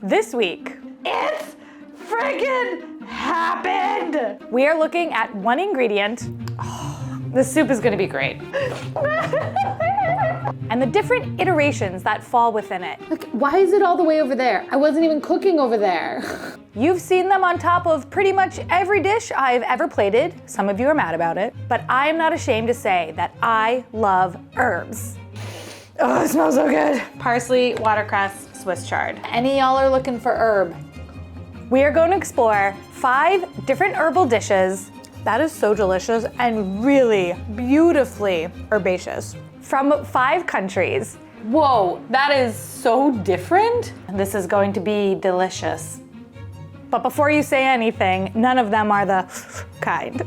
This week, it's friggin' happened! We are looking at one ingredient. Oh, the soup is gonna be great. And the different iterations that fall within it. Like, why is it all the way over there? I wasn't even cooking over there. You've seen them on top of pretty much every dish I've ever plated. Some of you are mad about it, but I am not ashamed to say that I love herbs. Oh, it smells so good. Parsley, watercress, Swiss chard. Any y'all are looking for herb? We are going to explore 5 different herbal dishes. That is so delicious and really beautifully herbaceous. From 5 countries. Whoa, that is so different. This is going to be delicious. But before you say anything, none of them are the kind.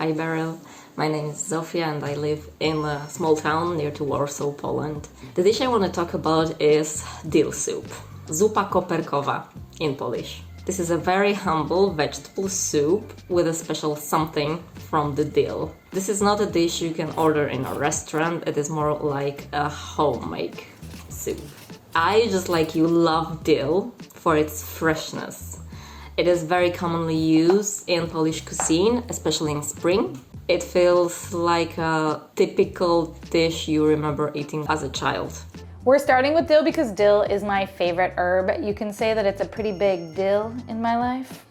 Hi Beryl, my name is Zofia and I live in a small town near to Warsaw, Poland. The dish I want to talk about is dill soup. Zupa Koperkowa in Polish. This is a very humble vegetable soup with a special something from the dill. This is not a dish you can order in a restaurant, it is more like a homemade soup. I, just like you, love dill for its freshness. It is very commonly used in Polish cuisine, especially in spring. It feels like a typical dish you remember eating as a child. We're starting with dill because dill is my favorite herb. You can say that it's a pretty big dill in my life.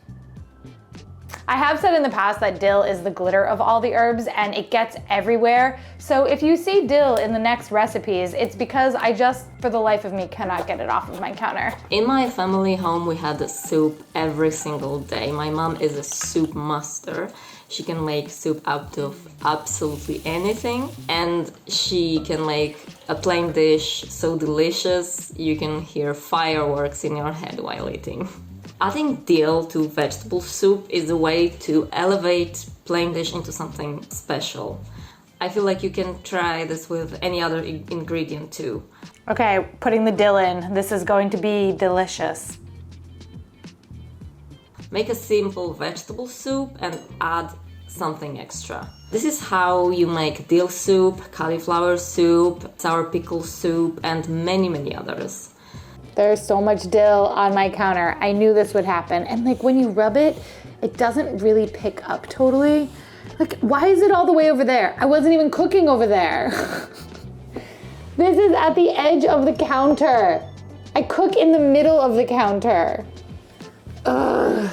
I have said in the past that dill is the glitter of all the herbs and it gets everywhere. So if you see dill in the next recipes, it's because I just, for the life of me, cannot get it off of my counter. In my family home, we had the soup every single day. My mom is a soup master. She can make soup out of absolutely anything, and she can make a plain dish so delicious you can hear fireworks in your head while eating. Adding dill to vegetable soup is a way to elevate plain dish into something special. I feel like you can try this with any other ingredient too. Okay, putting the dill in. This is going to be delicious. Make a simple vegetable soup and add something extra. This is how you make dill soup, cauliflower soup, sour pickle soup, and many others. There's so much dill on my counter. I knew this would happen. And like when you rub it, it doesn't really pick up totally. Like, why is it all the way over there? I wasn't even cooking over there. This is at the edge of the counter. I cook in the middle of the counter. Ugh.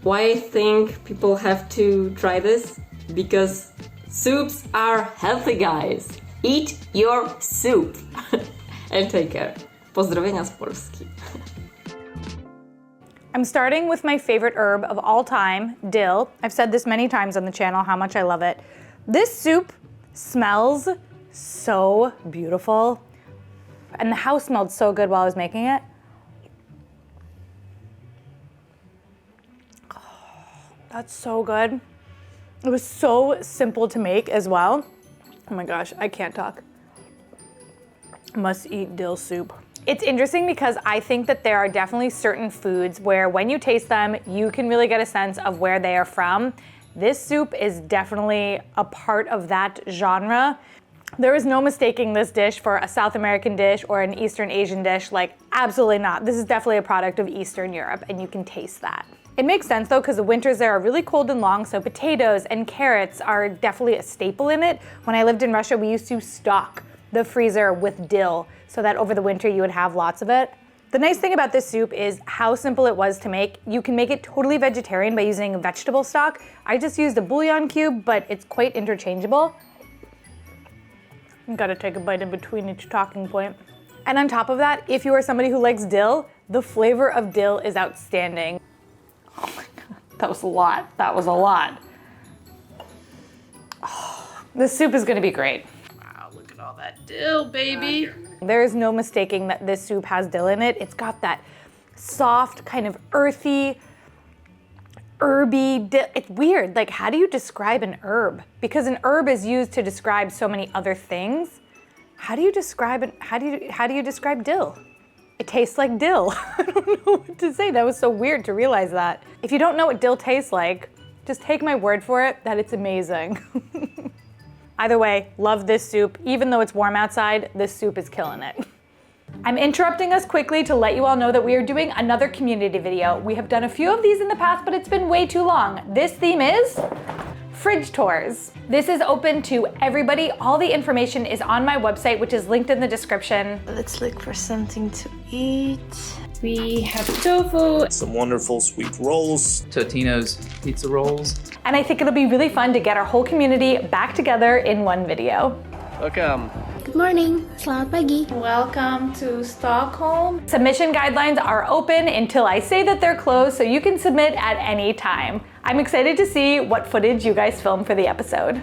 Why I think people have to try this? Because soups are healthy, guys. Eat your soup. And take care. Pozdrowienia z Polski. I'm starting with my favorite herb of all time, dill. I've said this many times on the channel, how much I love it. This soup smells so beautiful. And the house smelled so good while I was making it. Oh, that's so good. It was so simple to make as well. Oh my gosh, I can't talk. Must eat dill soup. It's interesting because I think that there are definitely certain foods where when you taste them, you can really get a sense of where they are from. This soup is definitely a part of that genre. There is no mistaking this dish for a South American dish or an Eastern Asian dish, like absolutely not. This is definitely a product of Eastern Europe and you can taste that. It makes sense though because the winters there are really cold and long, so potatoes and carrots are definitely a staple in it. When I lived in Russia, we used to stock the freezer with dill so that over the winter you would have lots of it. The nice thing about this soup is how simple it was to make. You can make it totally vegetarian by using vegetable stock. I just used a bouillon cube, but it's quite interchangeable. Gotta take a bite in between each talking point. And on top of that, if you are somebody who likes dill, the flavor of dill is outstanding. Oh my God, that was a lot. That was a lot. Oh, this soup is gonna be great. Wow, look at all that dill, baby. There is no mistaking that this soup has dill in it. It's got that soft, kind of earthy, herby dill. It's weird, like how do you describe an herb? Because an herb is used to describe so many other things. How do you describe it? How do you describe dill? It tastes like dill. I don't know what to say. That was so weird to realize that. If you don't know what dill tastes like, just take my word for it that it's amazing. Either way, love this soup. Even though it's warm outside, this soup is killing it. I'm interrupting us quickly to let you all know that we are doing another community video. We have done a few of these in the past, but it's been way too long. This theme is fridge tours. This is open to everybody. All the information is on my website, which is linked in the description. Let's look for something to eat. We have tofu. Some wonderful sweet rolls. Totino's pizza rolls. And I think it'll be really fun to get our whole community back together in one video. Welcome. Good morning. Selamat pagi. Welcome to Stockholm. Submission guidelines are open until I say that they're closed, so you can submit at any time. I'm excited to see what footage you guys film for the episode.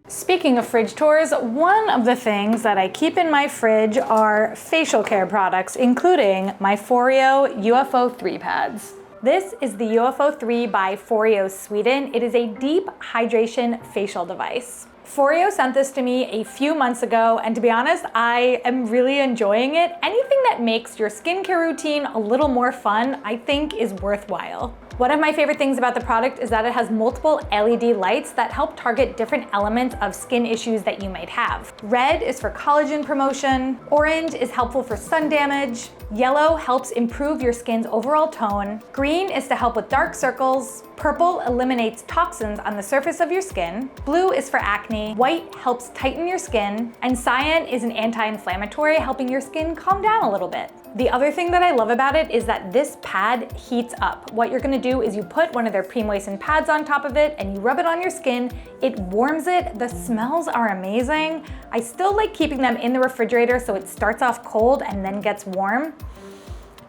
Speaking of fridge tours, one of the things that I keep in my fridge are facial care products, including my Foreo UFO 3 pads. This is the UFO 3 by Foreo Sweden. It is a deep hydration facial device. Foreo sent this to me a few months ago, and to be honest, I am really enjoying it. Anything that makes your skincare routine a little more fun, I think is worthwhile. One of my favorite things about the product is that it has multiple LED lights that help target different elements of skin issues that you might have. Red is for collagen promotion, orange is helpful for sun damage, yellow helps improve your skin's overall tone, green is to help with dark circles, purple eliminates toxins on the surface of your skin, blue is for acne, white helps tighten your skin, and cyan is an anti-inflammatory, helping your skin calm down a little bit. The other thing that I love about it is that this pad heats up. What you're gonna do is you put one of their pre-moistened pads on top of it and you rub it on your skin. It warms it. The smells are amazing. I still like keeping them in the refrigerator so it starts off cold and then gets warm.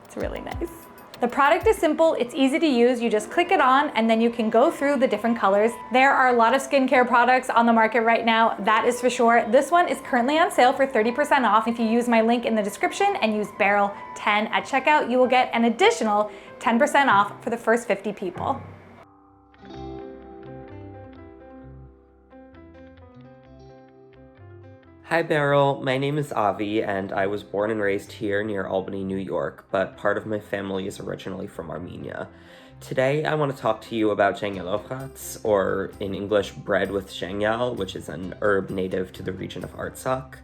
It's really nice. The product is simple, it's easy to use, you just click it on and then you can go through the different colors. There are a lot of skincare products on the market right now, that is for sure. This one is currently on sale for 30% off. If you use my link in the description and use Beryl10 at checkout, you will get an additional 10% off for the first 50 people. Hi Beryl, my name is Avi and I was born and raised here near Albany, New York, but part of my family is originally from Armenia. Today I want to talk to you about Zhingyalov'hats, or in English bread with zhengyal, which is an herb native to the region of Artsakh.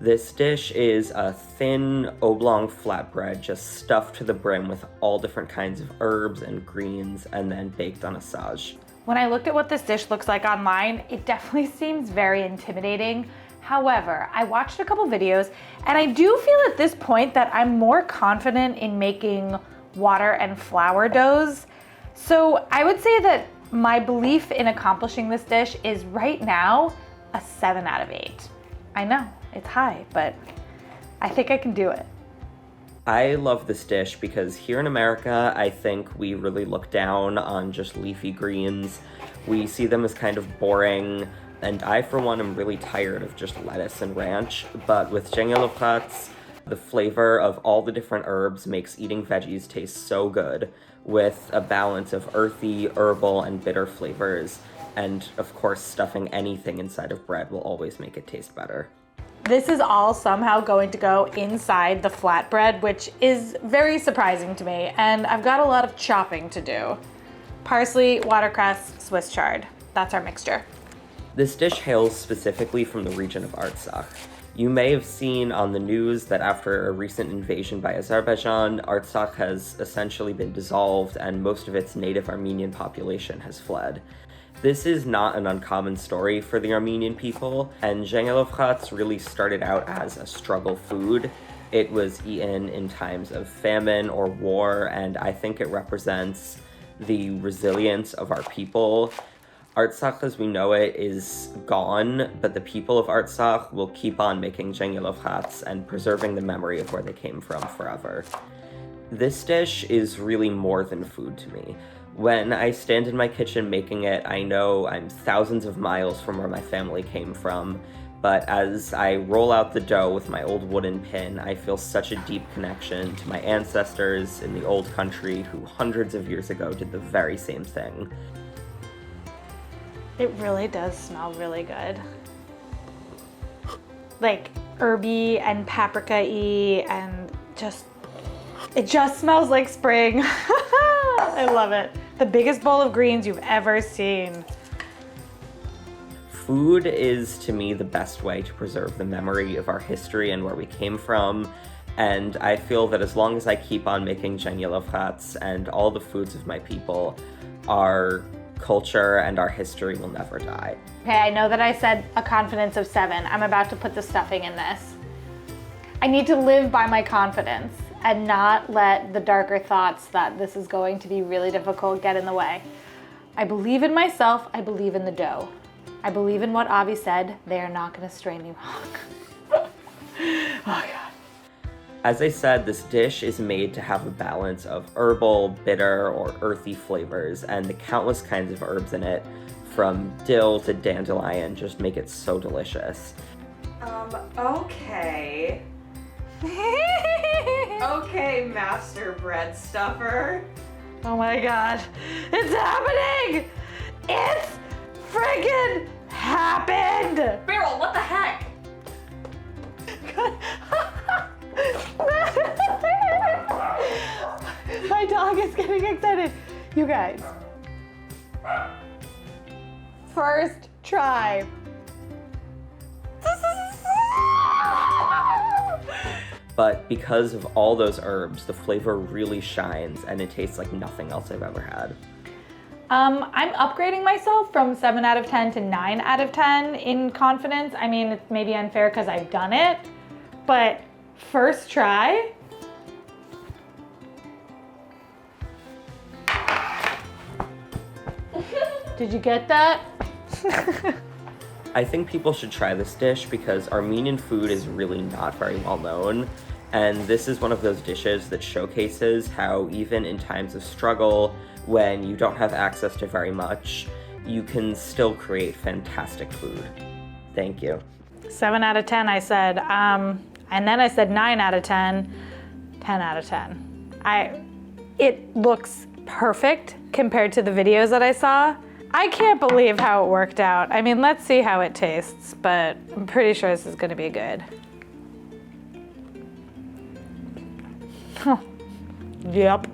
This dish is a thin oblong flatbread just stuffed to the brim with all different kinds of herbs and greens and then baked on a sage. When I looked at what this dish looks like online, it definitely seems very intimidating. However, I watched a couple videos and I do feel at this point that I'm more confident in making water and flour doughs. So I would say that my belief in accomplishing this dish is right now a 7 out of 8. I know, it's high, but I think I can do it. I love this dish because here in America, I think we really look down on just leafy greens. We see them as kind of boring. And I, for one, am really tired of just lettuce and ranch, but with Zhingyalov'hats, the flavor of all the different herbs makes eating veggies taste so good, with a balance of earthy, herbal, and bitter flavors, and of course stuffing anything inside of bread will always make it taste better. This is all somehow going to go inside the flatbread, which is very surprising to me, and I've got a lot of chopping to do. Parsley, watercress, Swiss chard. That's our mixture. This dish hails specifically from the region of Artsakh. You may have seen on the news that after a recent invasion by Azerbaijan, Artsakh has essentially been dissolved and most of its native Armenian population has fled. This is not an uncommon story for the Armenian people, and Zhingyalov'hats really started out as a struggle food. It was eaten in times of famine or war, and I think it represents the resilience of our people. Artsakh as we know it is gone, but the people of Artsakh will keep on making Zhingyalov'hats and preserving the memory of where they came from forever. This dish is really more than food to me. When I stand in my kitchen making it, I know I'm thousands of miles from where my family came from, but as I roll out the dough with my old wooden pin, I feel such a deep connection to my ancestors in the old country who hundreds of years ago did the very same thing. It really does smell really good. Like herby and paprika-y and it just smells like spring. I love it. The biggest bowl of greens you've ever seen. Food is, to me, the best way to preserve the memory of our history and where we came from. And I feel that as long as I keep on making Zhingyalov'hats and all the foods of my people, our culture and our history will never die. Okay, I know that I said a confidence of 7. I'm about to put the stuffing in this. I need to live by my confidence and not let the darker thoughts that this is going to be really difficult get in the way. I believe in myself, I believe in the dough. I believe in what Avi said, they are not gonna stray me wrong. Oh God. As I said, this dish is made to have a balance of herbal, bitter, or earthy flavors, and the countless kinds of herbs in it, from dill to dandelion, just make it so delicious. Okay. Okay, master bread stuffer. Oh my God, it's happening! It's friggin' happened! Beryl, what the heck? My dog is getting excited. You guys. First try. But because of all those herbs, the flavor really shines and it tastes like nothing else I've ever had. I'm upgrading myself from 7 out of 10 to 9 out of 10 in confidence. I mean, it's maybe unfair because I've done it, but first try. Did you get that? I think people should try this dish because Armenian food is really not very well known. And this is one of those dishes that showcases how even in times of struggle, when you don't have access to very much, you can still create fantastic food. Thank you. 7 out of 10, I said. And then I said 9 out of 10, 10 out of 10. It looks perfect compared to the videos that I saw. I can't believe how it worked out. I mean, let's see how it tastes, but I'm pretty sure this is gonna be good. Yep.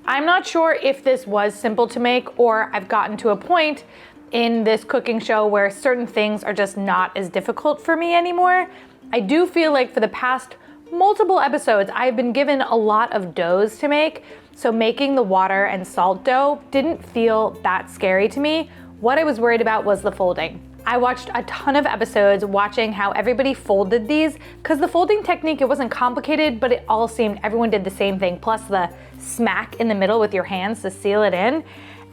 I'm not sure if this was simple to make or I've gotten to a point in this cooking show where certain things are just not as difficult for me anymore. I do feel like for the past multiple episodes, I've been given a lot of doughs to make, so making the water and salt dough didn't feel that scary to me. What I was worried about was the folding. I watched a ton of episodes watching how everybody folded these, because the folding technique, it wasn't complicated, but it all seemed everyone did the same thing, plus the smack in the middle with your hands to seal it in.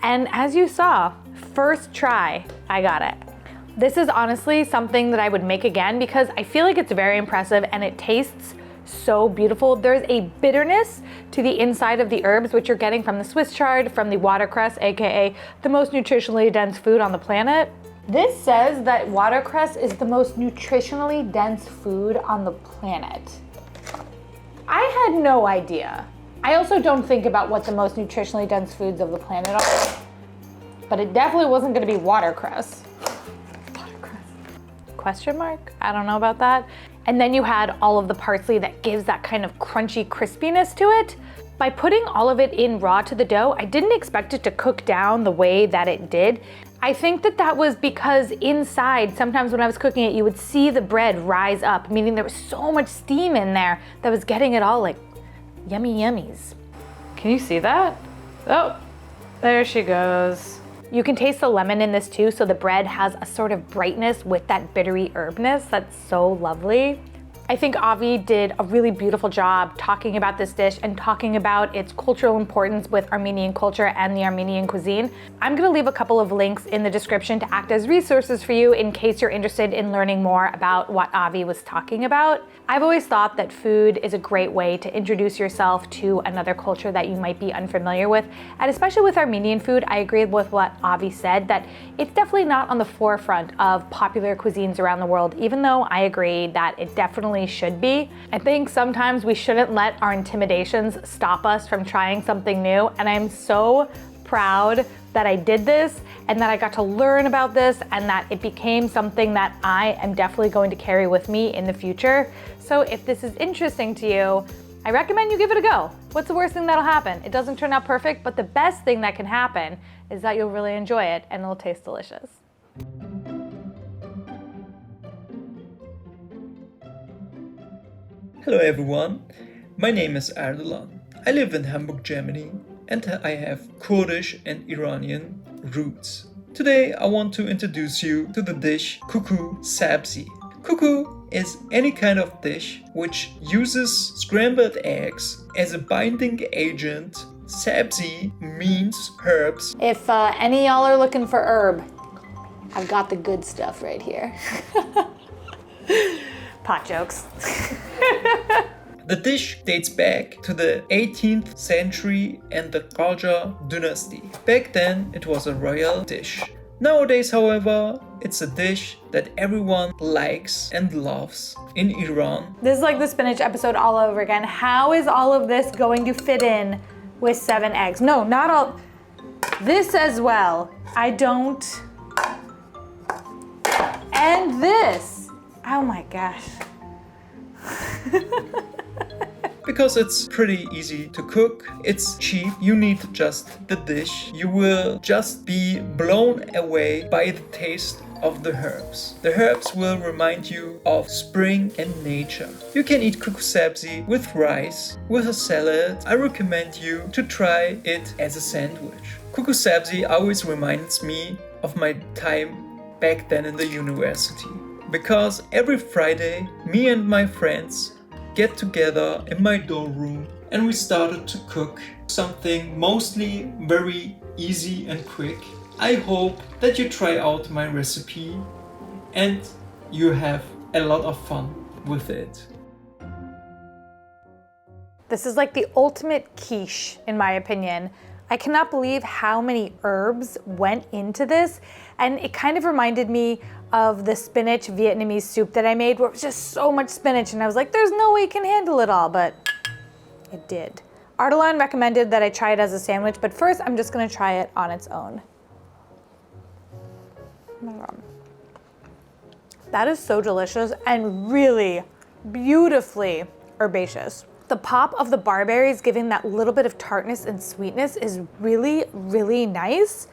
And as you saw, first try, I got it. This is honestly something that I would make again because I feel like it's very impressive and it tastes so beautiful. There's a bitterness to the inside of the herbs, which you're getting from the Swiss chard, from the watercress, AKA the most nutritionally dense food on the planet. This says that watercress is the most nutritionally dense food on the planet. I had no idea. I also don't think about what the most nutritionally dense foods of the planet are, but it definitely wasn't gonna be watercress. Watercress. Question mark? I don't know about that. And then you had all of the parsley that gives that kind of crunchy crispiness to it. By putting all of it in raw to the dough, I didn't expect it to cook down the way that it did. I think that that was because inside, sometimes when I was cooking it, you would see the bread rise up, meaning there was so much steam in there that was getting it all like yummy yummies. Can you see that? Oh, there she goes. You can taste the lemon in this too, so the bread has a sort of brightness with that bittery herbness that's so lovely. I think Avi did a really beautiful job talking about this dish and talking about its cultural importance with Armenian culture and the Armenian cuisine. I'm gonna leave a couple of links in the description to act as resources for you in case you're interested in learning more about what Avi was talking about. I've always thought that food is a great way to introduce yourself to another culture that you might be unfamiliar with. And especially with Armenian food, I agree with what Avi said, that it's definitely not on the forefront of popular cuisines around the world, even though I agree that it definitely should be. I think sometimes we shouldn't let our intimidations stop us from trying something new, and I'm so proud that I did this and that I got to learn about this and that it became something that I am definitely going to carry with me in the future. So if this is interesting to you, I recommend you give it a go. What's the worst thing that'll happen? It doesn't turn out perfect, but the best thing that can happen is that you'll really enjoy it and it'll taste delicious. Hello everyone, my name is Ardelan. I live in Hamburg, Germany, and I have Kurdish and Iranian roots. Today I want to introduce you to the dish Kuku Sabzi. Kuku is any kind of dish which uses scrambled eggs as a binding agent. Sabzi means herbs. If any of y'all are looking for herb, I've got the good stuff right here. Pot jokes. The dish dates back to the 18th century and the Qajar dynasty. Back then it was a royal dish. Nowadays, however, it's a dish that everyone likes and loves in Iran. This is like the spinach episode all over again. How is all of this going to fit in with 7 eggs? No, not all. This as well. I don't. And this. Oh my gosh. Because it's pretty easy to cook, it's cheap, you need just the dish. You will just be blown away by the taste of the herbs. The herbs will remind you of spring and nature. You can eat Kuku Sabzi with rice, with a salad. I recommend you to try it as a sandwich. Kuku Sabzi always reminds me of my time back then in the university. Because every Friday, me and my friends get together in my dorm room and we started to cook something mostly very easy and quick. I hope that you try out my recipe and you have a lot of fun with it. This is like the ultimate quiche, in my opinion. I cannot believe how many herbs went into this, and it kind of reminded me of the spinach Vietnamese soup that I made, where it was just so much spinach, and I was like, there's no way it can handle it all, but it did. Ardelan recommended that I try it as a sandwich, but first I'm just gonna try it on its own. Oh my God. That is so delicious and really beautifully herbaceous. The pop of the barberries giving that little bit of tartness and sweetness is really, really nice.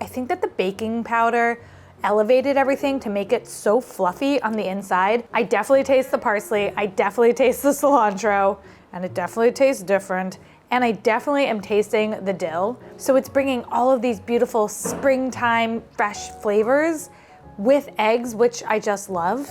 I think that the baking powder elevated everything to make it so fluffy on the inside. I definitely taste the parsley, I definitely taste the cilantro, and it definitely tastes different. And I definitely am tasting the dill. So it's bringing all of these beautiful springtime fresh flavors with eggs, which I just love.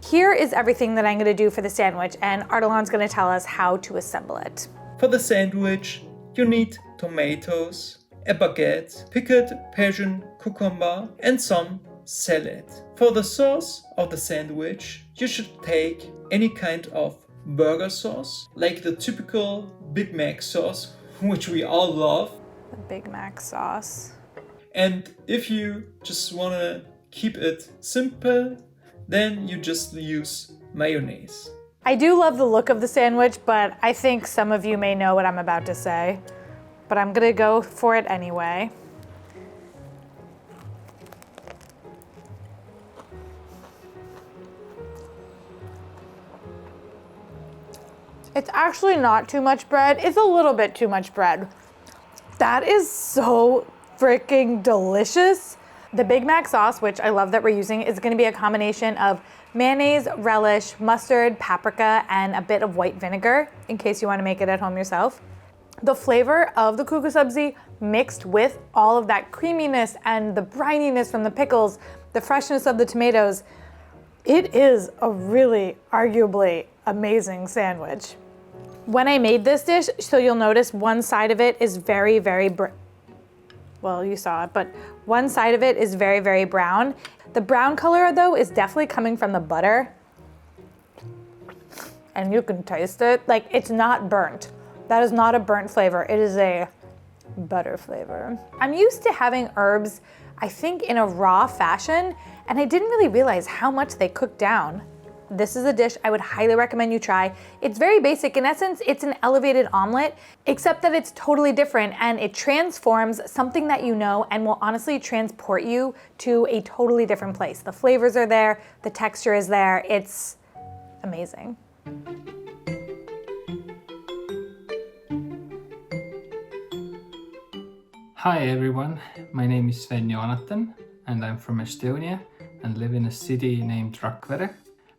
Here is everything that I'm gonna do for the sandwich, and Ardelan's gonna tell us how to assemble it. For the sandwich, you need tomatoes, a baguette, pickled Persian cucumber, and some salad. For the sauce of the sandwich, you should take any kind of burger sauce, like the typical Big Mac sauce, which we all love. The Big Mac sauce. And if you just wanna keep it simple, then you just use mayonnaise. I do love the look of the sandwich, but I think some of you may know what I'm about to say. But I'm gonna go for it anyway. It's actually not too much bread. It's a little bit too much bread. That is so freaking delicious. The Big Mac sauce, which I love that we're using, is gonna be a combination of mayonnaise, relish, mustard, paprika, and a bit of white vinegar, in case you wanna make it at home yourself. The flavor of the Kuku Sabzi mixed with all of that creaminess and the brininess from the pickles, the freshness of the tomatoes, it is a really arguably amazing sandwich. When I made this dish, so you'll notice one side of it is very, well, you saw it, but one side of it is very, very brown. The brown color though is definitely coming from the butter. And you can taste it. Like, it's not burnt. That is not a burnt flavor. It is a butter flavor. I'm used to having herbs, I think, in a raw fashion, and I didn't really realize how much they cook down. This is a dish I would highly recommend you try. It's very basic. In essence, it's an elevated omelet, except that it's totally different and it transforms something that you know and will honestly transport you to a totally different place. The flavors are there, the texture is there. It's amazing. Hi everyone, my name is Sven-Joonatan and I'm from Estonia and live in a city named Rakvere.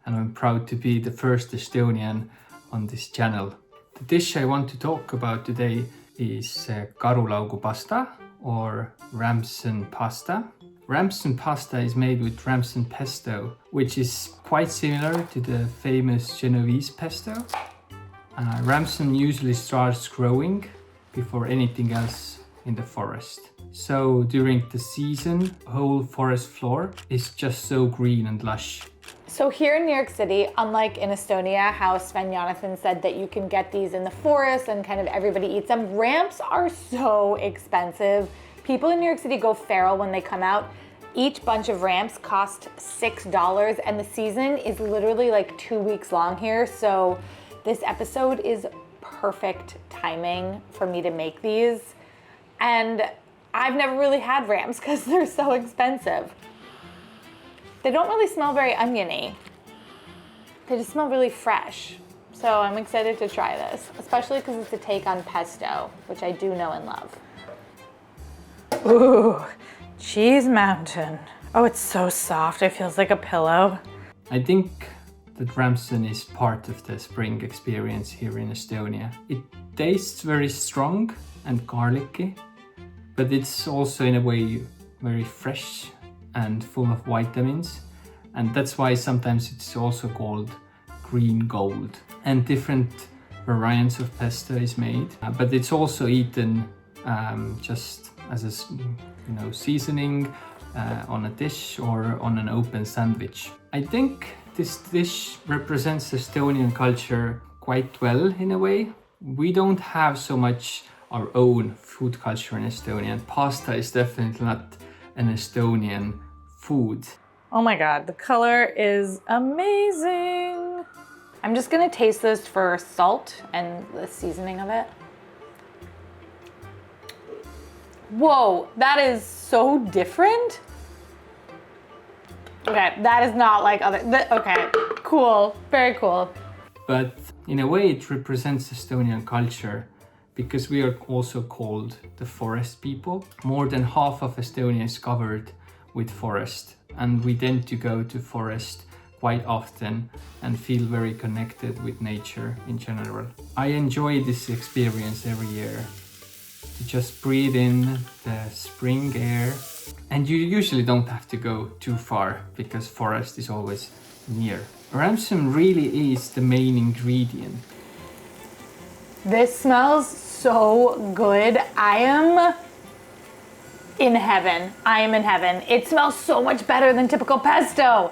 And I'm proud to be the first Estonian on this channel. The dish I want to talk about today is Karulaugupesto or Ramson pasta. Ramson pasta is made with Ramson pesto, which is quite similar to the famous Genovese pesto. Ramson usually starts growing before anything else in the forest. So during the season, whole forest floor is just so green and lush. So here in New York City, unlike in Estonia, how Sven-Joonatan said that you can get these in the forest and kind of everybody eats them, ramps are so expensive. People in New York City go feral when they come out. Each bunch of ramps cost $6 and the season is literally like 2 weeks long here. So this episode is perfect timing for me to make these. And I've never really had ramps because they're so expensive. They don't really smell very oniony. They just smell really fresh. So I'm excited to try this, especially because it's a take on pesto, which I do know and love. Ooh, cheese mountain. Oh, it's so soft. It feels like a pillow. I think that Ramson is part of the spring experience here in Estonia. It tastes very strong and garlicky, but it's also in a way very fresh and full of vitamins, and that's why sometimes it's also called green gold. And different variants of pesto is made, but it's also eaten just as a seasoning on a dish or on an open sandwich. I think this dish represents Estonian culture quite well in a way. We don't have so much our own food culture in Estonia, and pasta is definitely not an Estonian food. Oh my God, the color is amazing. I'm just gonna taste this for salt and the seasoning of it. Whoa, that is so different. Okay, that is not like other, okay, cool, very cool. But in a way it represents Estonian culture because we are also called the forest people. More than half of Estonia is covered with forest, and we tend to go to forest quite often and feel very connected with nature in general. I enjoy this experience every year, to just breathe in the spring air. And you usually don't have to go too far because forest is always near. Ramson really is the main ingredient. This smells so good. I am in heaven. I am in heaven. It smells so much better than typical pesto.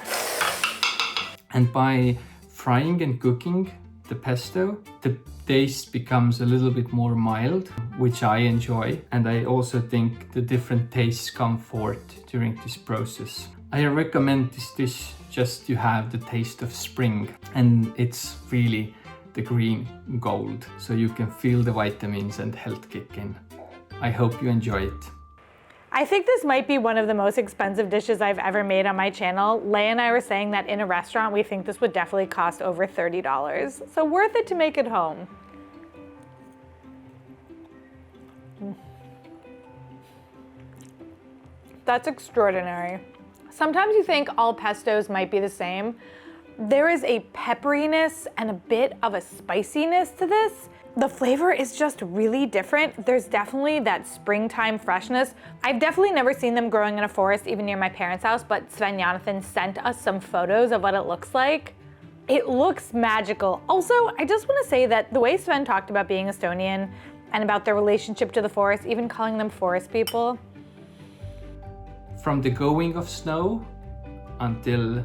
And by frying and cooking the pesto, the taste becomes a little bit more mild, which I enjoy. And I also think the different tastes come forth during this process. I recommend this dish just to have the taste of spring, and it's really the green gold, so you can feel the vitamins and health kick in. I hope you enjoy it. I think this might be one of the most expensive dishes I've ever made on my channel. Leigh and I were saying that in a restaurant, we think this would definitely cost over $30. So worth it to make at home. That's extraordinary. Sometimes you think all pestos might be the same. There is a pepperiness and a bit of a spiciness to this. The flavor is just really different. There's definitely that springtime freshness. I've definitely never seen them growing in a forest, even near my parents' house, but Sven-Joonatan sent us some photos of what it looks like. It looks magical. Also, I just want to say that the way Sven talked about being Estonian and about their relationship to the forest, even calling them forest people. From the going of snow until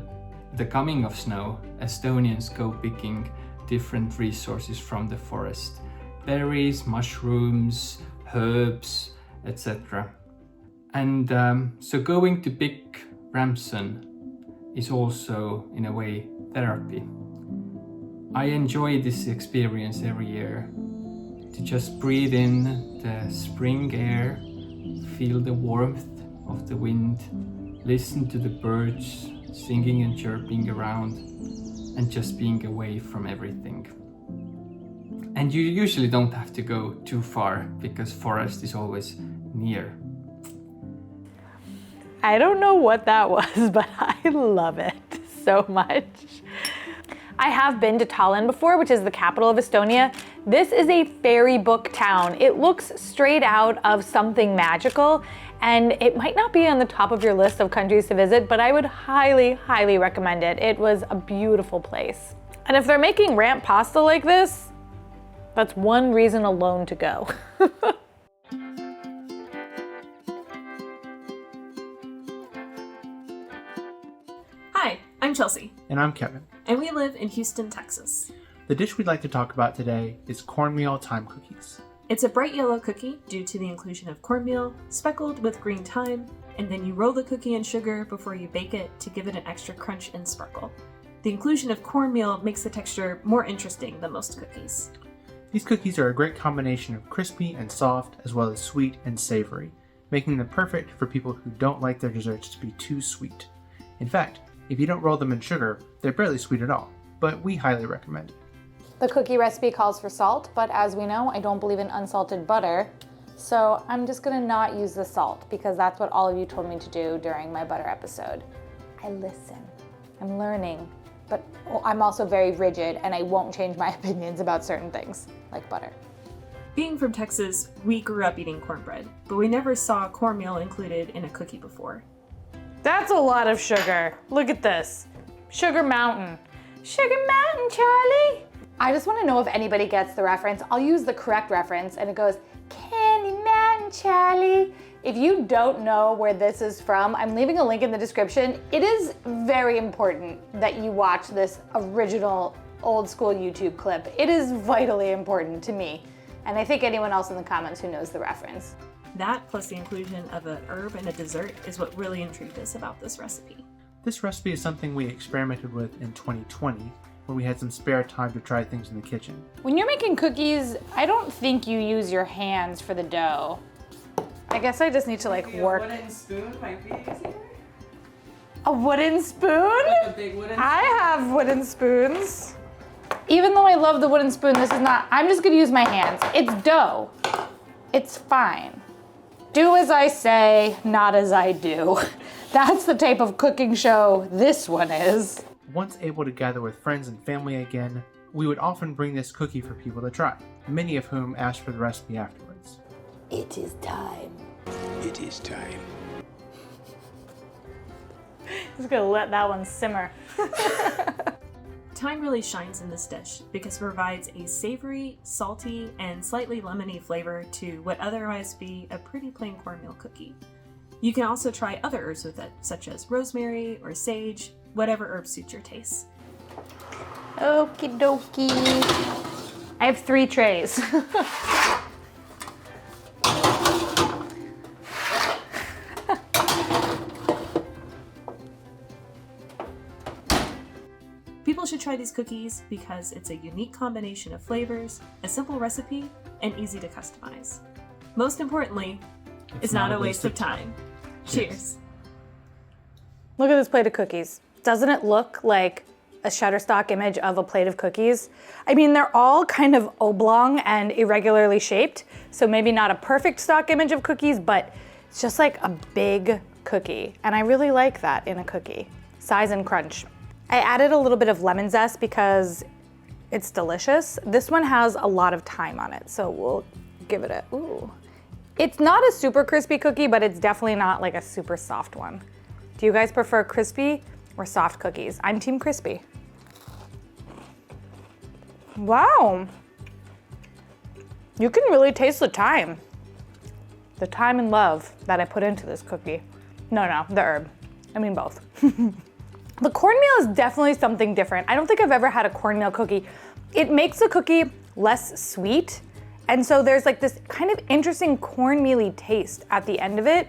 the coming of snow, Estonians go picking different resources from the forest. Berries, mushrooms, herbs, etc. And so going to pick Ramson is also, in a way, therapy. I enjoy this experience every year, to just breathe in the spring air, feel the warmth of the wind, listen to the birds singing and chirping around, and just being away from everything. And you usually don't have to go too far because forest is always near. I don't know what that was, but I love it so much. I have been to Tallinn before, which is the capital of Estonia. This is a fairy book town. It looks straight out of something magical, and it might not be on the top of your list of countries to visit, but I would highly, highly recommend it. It was a beautiful place. And if they're making ramp pasta like this, that's one reason alone to go. Hi, I'm Chelsey. And I'm Kevin. And we live in Houston, Texas. The dish we'd like to talk about today is cornmeal thyme cookies. It's a bright yellow cookie due to the inclusion of cornmeal, speckled with green thyme, and then you roll the cookie in sugar before you bake it to give it an extra crunch and sparkle. The inclusion of cornmeal makes the texture more interesting than most cookies. These cookies are a great combination of crispy and soft, as well as sweet and savory, making them perfect for people who don't like their desserts to be too sweet. In fact, if you don't roll them in sugar, they're barely sweet at all, but we highly recommend it. The cookie recipe calls for salt, but as we know, I don't believe in unsalted butter. So I'm just gonna not use the salt because that's what all of you told me to do during my butter episode. I listen, I'm learning, but I'm also very rigid and I won't change my opinions about certain things, like butter. Being from Texas, we grew up eating cornbread, but we never saw cornmeal included in a cookie before. That's a lot of sugar. Look at this. Sugar Mountain. Sugar Mountain, Charlie. I just want to know if anybody gets the reference. I'll use the correct reference and it goes, Candy Mountain, Charlie. If you don't know where this is from, I'm leaving a link in the description. It is very important that you watch this original old school YouTube clip. It is vitally important to me. And I think anyone else in the comments who knows the reference. That, plus the inclusion of an herb in a dessert, is what really intrigued us about this recipe. This recipe is something we experimented with in 2020, when we had some spare time to try things in the kitchen. When you're making cookies, I don't think you use your hands for the dough. I guess I just need to work. A wooden spoon might be easier. A wooden spoon? Like a big wooden spoon? I have wooden spoons. Even though I love the wooden spoon, this is not, I'm just gonna use my hands. It's dough. It's fine. Do as I say, not as I do. That's the type of cooking show this one is. Once able to gather with friends and family again, we would often bring this cookie for people to try, many of whom asked for the recipe afterwards. It is time. It is time. Just gonna let that one simmer. Thyme really shines in this dish because it provides a savory, salty, and slightly lemony flavor to what otherwise be a pretty plain cornmeal cookie. You can also try other herbs with it, such as rosemary or sage, whatever herb suits your taste. Okie dokie. I have 3 trays. People should try these cookies because it's a unique combination of flavors, a simple recipe, and easy to customize. Most importantly, it's not a waste of time. Cheers. Look at this plate of cookies. Doesn't it look like a Shutterstock image of a plate of cookies? I mean, they're all kind of oblong and irregularly shaped, so maybe not a perfect stock image of cookies, but it's just like a big cookie. And I really like that in a cookie. Size and crunch. I added a little bit of lemon zest because it's delicious. This one has a lot of thyme on it, so we'll give it a, ooh. It's not a super crispy cookie, but it's definitely not like a super soft one. Do you guys prefer crispy or soft cookies? I'm team crispy. Wow. You can really taste the thyme. The thyme and love that I put into this cookie. No, the herb. I mean both. The cornmeal is definitely something different. I don't think I've ever had a cornmeal cookie. It makes the cookie less sweet, and so there's like this kind of interesting cornmealy taste at the end of it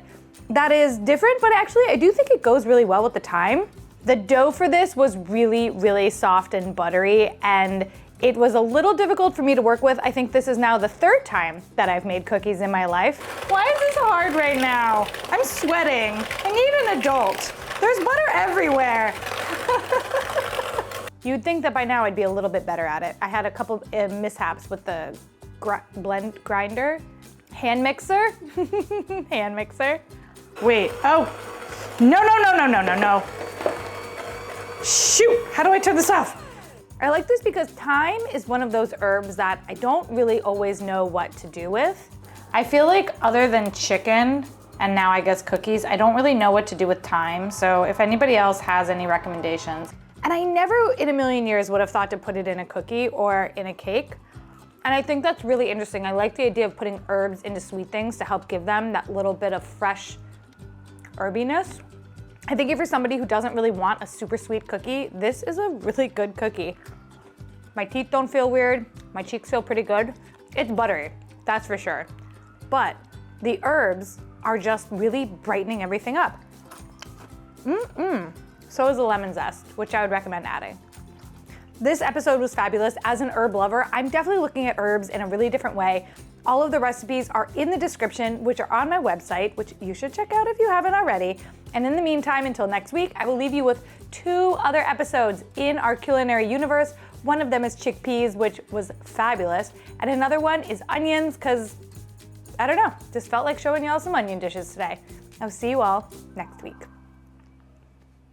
that is different, but actually I do think it goes really well with the thyme. The dough for this was really, really soft and buttery, and it was a little difficult for me to work with. I think this is now the 3rd time that I've made cookies in my life. Why is this hard right now? I'm sweating. I need an adult. There's butter everywhere. You'd think that by now I'd be a little bit better at it. I had a couple mishaps with the blend grinder. Hand mixer. Hand mixer. Wait, oh. No. Shoot, how do I turn this off? I like this because thyme is one of those herbs that I don't really always know what to do with. I feel like other than chicken, and now I guess cookies, I don't really know what to do with thyme. So if anybody else has any recommendations. And I never in a million years would have thought to put it in a cookie or in a cake. And I think that's really interesting. I like the idea of putting herbs into sweet things to help give them that little bit of fresh herbiness. I think if you're somebody who doesn't really want a super sweet cookie, this is a really good cookie. My teeth don't feel weird. My cheeks feel pretty good. It's buttery, that's for sure. But the herbs are just really brightening everything up. So is the lemon zest, which I would recommend adding. This episode was fabulous. As an herb lover, I'm definitely looking at herbs in a really different way. All of the recipes are in the description, which are on my website, which you should check out if you haven't already. And in the meantime, until next week, I will leave you with 2 other episodes in our culinary universe. One of them is chickpeas, which was fabulous. And another one is onions, because, I don't know, just felt like showing y'all some onion dishes today. I'll see you all next week.